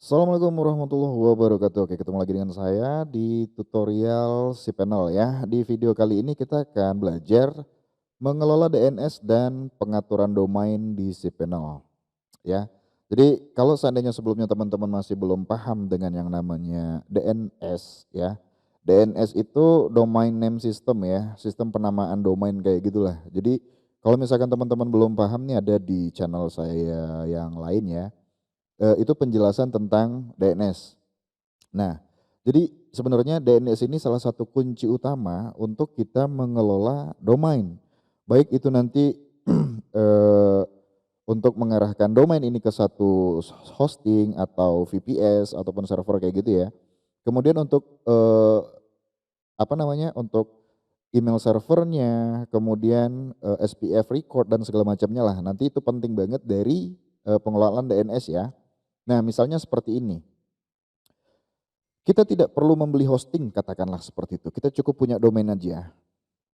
Assalamualaikum warahmatullahi wabarakatuh. Oke, ketemu lagi dengan saya di tutorial cPanel ya. Di video kali ini kita akan belajar mengelola DNS dan pengaturan domain di cPanel ya. Jadi kalau seandainya sebelumnya teman-teman masih belum paham dengan yang namanya DNS ya. DNS itu domain name system ya, sistem penamaan domain kayak gitulah. Jadi kalau misalkan teman-teman belum paham nih ada di channel saya yang lain ya. Itu penjelasan tentang DNS. Nah, jadi sebenarnya DNS ini salah satu kunci utama untuk kita mengelola domain. Baik itu nanti eee, untuk mengarahkan domain ini ke satu hosting atau VPS ataupun server kayak gitu ya. Kemudian untuk, apa namanya, untuk email servernya, kemudian, SPF record dan segala macamnya lah. Nanti itu penting banget dari, pengelolaan DNS ya. Nah, misalnya seperti ini. Kita tidak perlu membeli hosting katakanlah seperti itu, kita cukup punya domain aja.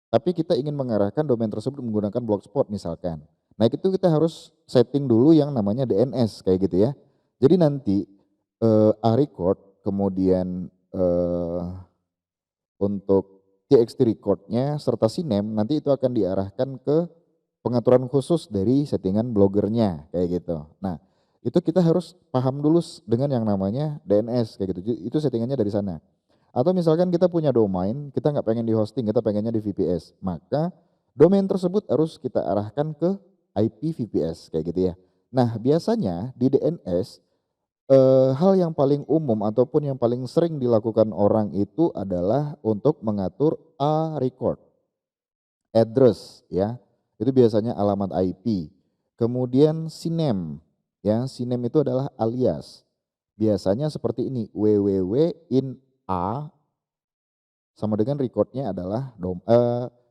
Tapi kita ingin mengarahkan domain tersebut menggunakan blogspot misalkan. Nah itu kita harus setting dulu yang namanya DNS kayak gitu ya. Jadi nanti, a-record kemudian, untuk txt record-nya serta sinem nanti itu akan diarahkan ke pengaturan khusus dari settingan blogernya kayak gitu. Nah, itu kita harus paham dulu dengan yang namanya DNS kayak gitu, itu settingannya dari sana. Atau misalkan kita punya domain, kita nggak pengen di-hosting, kita pengennya di VPS, maka domain tersebut harus kita arahkan ke IP VPS kayak gitu ya. Nah, biasanya di DNS, hal yang paling umum ataupun yang paling sering dilakukan orang itu adalah untuk mengatur a-record. Address ya, itu biasanya alamat IP. Kemudian sinem, ya sinem itu adalah alias. Biasanya seperti ini, www.in.a sama dengan recordnya adalah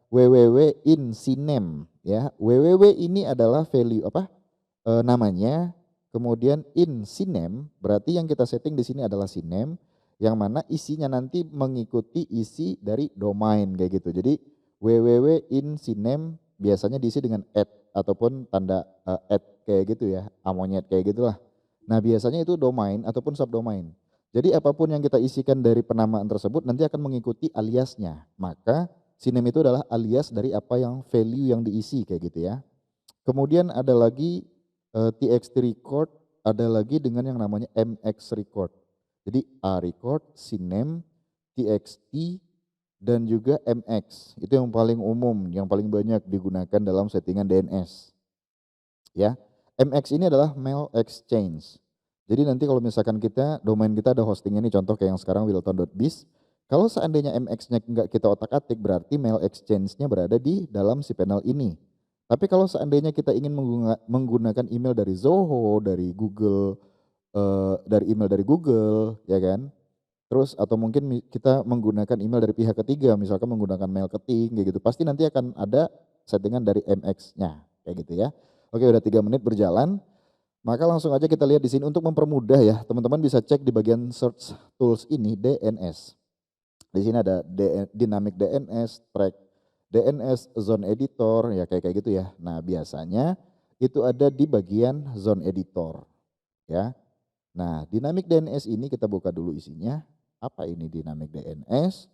www.in.sinem ya. Www ini adalah value apa, namanya, kemudian in.sinem berarti yang kita setting di sini adalah sinem, yang mana isinya nanti mengikuti isi dari domain kayak gitu. Jadi www.in.sinem biasanya diisi dengan ataupun tanda, kayak gitu ya, monyet kayak gitulah. Nah biasanya itu domain ataupun subdomain. Jadi apapun yang kita isikan dari penamaan tersebut nanti akan mengikuti aliasnya. Maka sinem itu adalah alias dari apa yang value yang diisi kayak gitu ya. Kemudian ada lagi, txt record, ada lagi dengan yang namanya mx record. Jadi a record, sinem, txt, dan juga mx. Itu yang paling umum, yang paling banyak digunakan dalam settingan DNS. Ya, mx ini adalah mail exchange. Jadi nanti kalau misalkan domain kita ada hostingnya nih contoh kayak yang sekarang wilton.biz, kalau seandainya mx-nya nggak kita otak-atik berarti mail exchange-nya berada di dalam si panel ini. Tapi kalau seandainya kita ingin menggunakan email dari Zoho, dari Google, dari email dari Google, ya kan? Terus atau mungkin kita menggunakan email dari pihak ketiga, misalkan menggunakan mail keting kayak gitu, pasti nanti akan ada settingan dari MX-nya, kayak gitu ya. Oke udah 3 menit berjalan, maka langsung aja kita lihat di sini untuk mempermudah ya, teman-teman bisa cek di bagian search tools ini DNS. Di sini ada dynamic DNS, track DNS, zone editor, ya kayak kayak gitu ya. Nah biasanya itu ada di bagian zone editor ya. Nah, dynamic DNS ini kita buka dulu isinya. Apa ini dynamic DNS?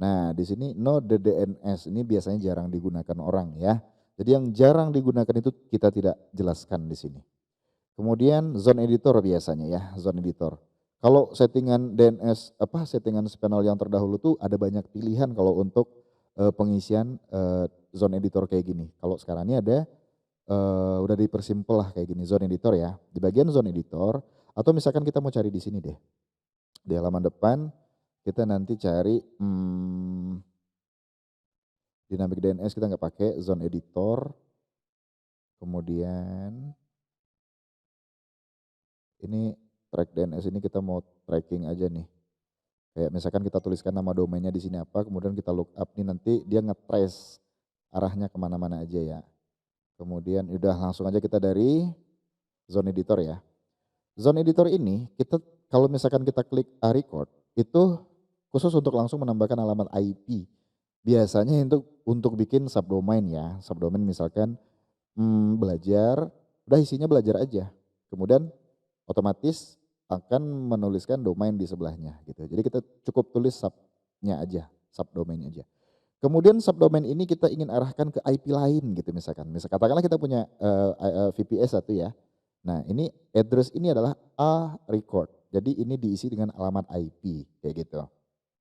Nah, di sini node DNS ini biasanya jarang digunakan orang ya. Jadi yang jarang digunakan itu kita tidak jelaskan di sini. Kemudian zone editor biasanya ya, zone editor. Kalau settingan DNS settingan panel yang terdahulu tuh ada banyak pilihan kalau untuk pengisian zone editor kayak gini. Kalau sekarang ini ada udah dipersimpel lah kayak gini zone editor ya. Di bagian zone editor atau misalkan kita mau cari di sini deh. Di halaman depan kita nanti cari dynamic DNS kita nggak pakai zone editor. Kemudian ini track DNS ini kita mau tracking aja nih. Kayak misalkan kita tuliskan nama domainnya di sini apa, kemudian kita look up nih nanti dia nge-trace arahnya kemana-mana aja ya. Kemudian udah langsung aja kita dari zone editor ya. Zone editor ini kita kalau misalkan kita klik a record itu khusus untuk langsung menambahkan alamat IP. Biasanya untuk bikin subdomain ya, subdomain misalkan belajar, udah isinya belajar aja. Kemudian otomatis akan menuliskan domain di sebelahnya gitu. Jadi kita cukup tulis subnya aja, subdomain aja. Kemudian subdomain ini kita ingin arahkan ke IP lain gitu misalkan. Katakanlah kita punya VPS satu ya. Nah ini address ini adalah a record. Jadi ini diisi dengan alamat IP kayak gitu.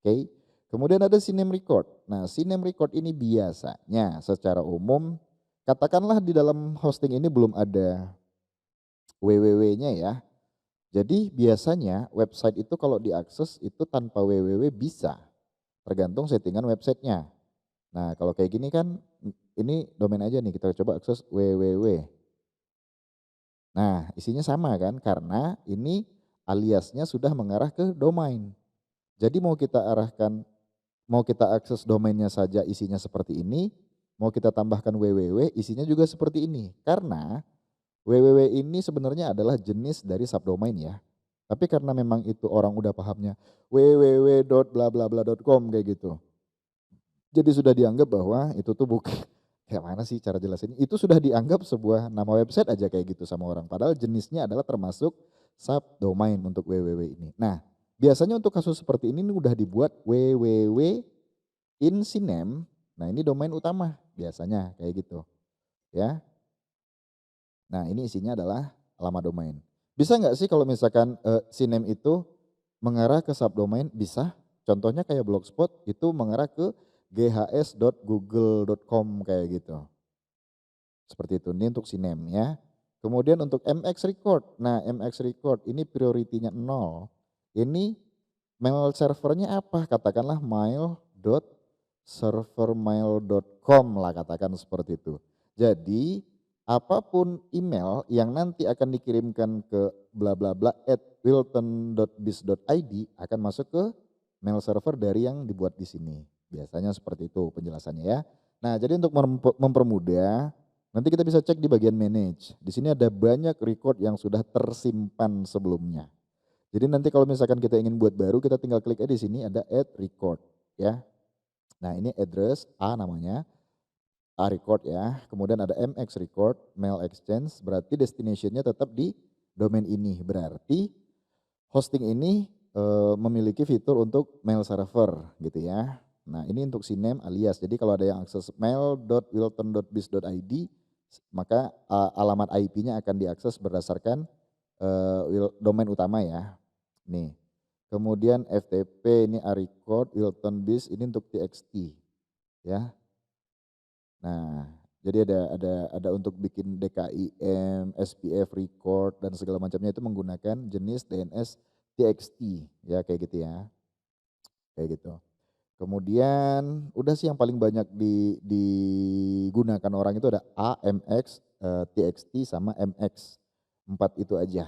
Oke. Kemudian ada CNAME record. Nah CNAME record ini biasanya secara umum katakanlah di dalam hosting ini belum ada www-nya ya. Jadi biasanya website itu kalau diakses itu tanpa www bisa. Tergantung settingan websitenya. Nah kalau kayak gini kan ini domain aja nih kita coba akses www. Nah isinya sama kan karena ini aliasnya sudah mengarah ke domain. Jadi mau kita arahkan, mau kita akses domainnya saja isinya seperti ini, mau kita tambahkan www isinya juga seperti ini. Karena www ini sebenarnya adalah jenis dari subdomain ya. Tapi karena memang itu orang udah pahamnya www.blablabla.com kayak gitu. Jadi sudah dianggap bahwa itu tuh bukan, kayak mana sih cara jelasin? Itu sudah dianggap sebuah nama website aja kayak gitu sama orang. Padahal jenisnya adalah termasuk subdomain untuk www ini. Nah biasanya untuk kasus seperti ini udah dibuat www in CNAME. Nah ini domain utama biasanya kayak gitu ya. Nah ini isinya adalah alamat domain. Bisa nggak sih kalau misalkan CNAME itu mengarah ke subdomain? Bisa. Contohnya kayak Blogspot itu mengarah ke ghs.google.com kayak gitu. Seperti itu, ini untuk CNAME ya. Kemudian untuk MX record, nah MX record ini prioritinya 0. Ini mail servernya apa? Katakanlah mail.servermail.com lah katakan seperti itu. Jadi apapun email yang nanti akan dikirimkan ke bla bla bla @wilton.biz.id akan masuk ke mail server dari yang dibuat di sini. Biasanya seperti itu penjelasannya ya. Nah, jadi untuk mempermudah nanti kita bisa cek di bagian manage. Di sini ada banyak record yang sudah tersimpan sebelumnya. Jadi nanti kalau misalkan kita ingin buat baru, kita tinggal klik aja di sini ada add record ya. Nah ini address A namanya, A record ya. Kemudian ada MX record, mail exchange, berarti destinationnya tetap di domain ini. Berarti hosting ini memiliki fitur untuk mail server gitu ya. Nah ini untuk CNAME alias, jadi kalau ada yang akses mail.wilton.biz.id maka alamat IP-nya akan diakses berdasarkan domain utama ya. Nih, kemudian FTP ini A-record, Wilton Biz ini untuk TXT ya. Nah, jadi ada untuk bikin DKIM, SPF record dan segala macamnya itu menggunakan jenis DNS TXT ya kayak gitu ya. Kayak gitu. Kemudian udah sih yang paling banyak digunakan orang itu ada AMX, TXT sama MX. 4 itu aja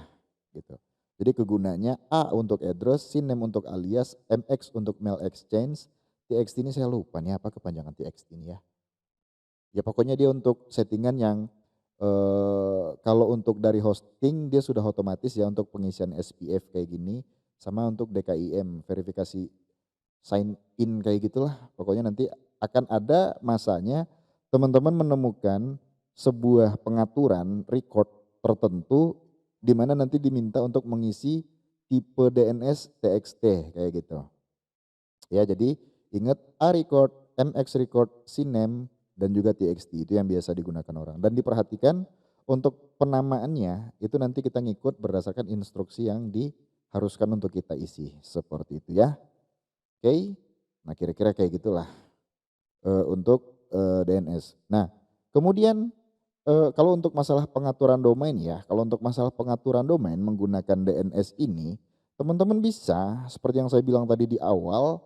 gitu. Jadi kegunaannya A untuk address, CNAME untuk alias, MX untuk mail exchange, TXT ini saya lupa nih apa kepanjangan TXT ini ya. Ya pokoknya dia untuk settingan yang kalau untuk dari hosting dia sudah otomatis ya untuk pengisian SPF kayak gini, sama untuk DKIM verifikasi sign in kayak gitulah. Pokoknya nanti akan ada masanya teman-teman menemukan sebuah pengaturan record tertentu di mana nanti diminta untuk mengisi tipe DNS TXT kayak gitu. Ya jadi ingat A record, MX record, CNAME dan juga TXT itu yang biasa digunakan orang. Dan diperhatikan untuk penamaannya itu nanti kita ngikut berdasarkan instruksi yang diharuskan untuk kita isi seperti itu ya. Oke, nah kira-kira kayak gitulah untuk DNS. Nah kemudian kalau untuk masalah pengaturan domain ya, kalau untuk masalah pengaturan domain menggunakan DNS ini, teman-teman bisa seperti yang saya bilang tadi di awal,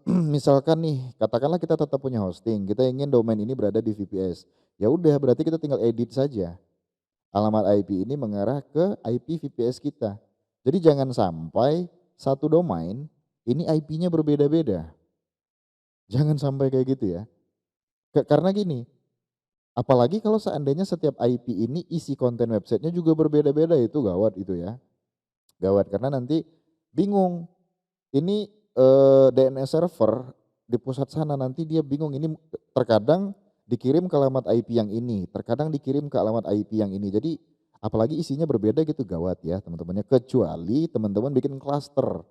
misalkan nih, katakanlah kita tetap punya hosting, kita ingin domain ini berada di VPS. Ya udah, berarti kita tinggal edit saja. Alamat IP ini mengarah ke IP VPS kita. Jadi jangan sampai satu domain ini IP-nya berbeda-beda. Jangan sampai kayak gitu ya. Karena gini, apalagi kalau seandainya setiap IP ini isi konten websitenya juga berbeda-beda itu gawat itu ya. Gawat karena nanti bingung. Ini DNS server di pusat sana nanti dia bingung ini terkadang dikirim ke alamat IP yang ini, terkadang dikirim ke alamat IP yang ini. Jadi Apalagi isinya berbeda gitu gawat ya teman-temannya, kecuali teman-teman bikin klaster.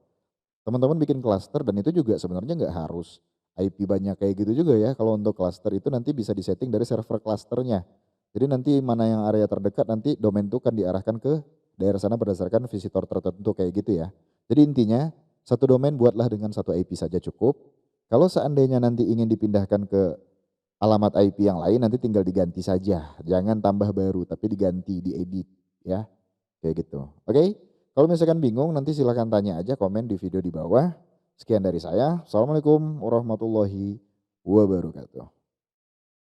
Teman-teman bikin klaster dan itu juga sebenarnya nggak harus IP banyak kayak gitu juga ya. Kalau untuk klaster itu nanti bisa disetting dari server klasternya. Jadi nanti mana yang area terdekat nanti domain itu kan diarahkan ke daerah sana berdasarkan visitor tertentu kayak gitu ya. Jadi intinya satu domain buatlah dengan satu IP saja cukup. Kalau seandainya nanti ingin dipindahkan ke alamat IP yang lain nanti tinggal diganti saja. Jangan tambah baru tapi diganti, diedit ya. Kayak gitu. Oke? Kalau misalkan bingung nanti silahkan tanya aja komen di video di bawah. Sekian dari saya. Assalamualaikum warahmatullahi wabarakatuh.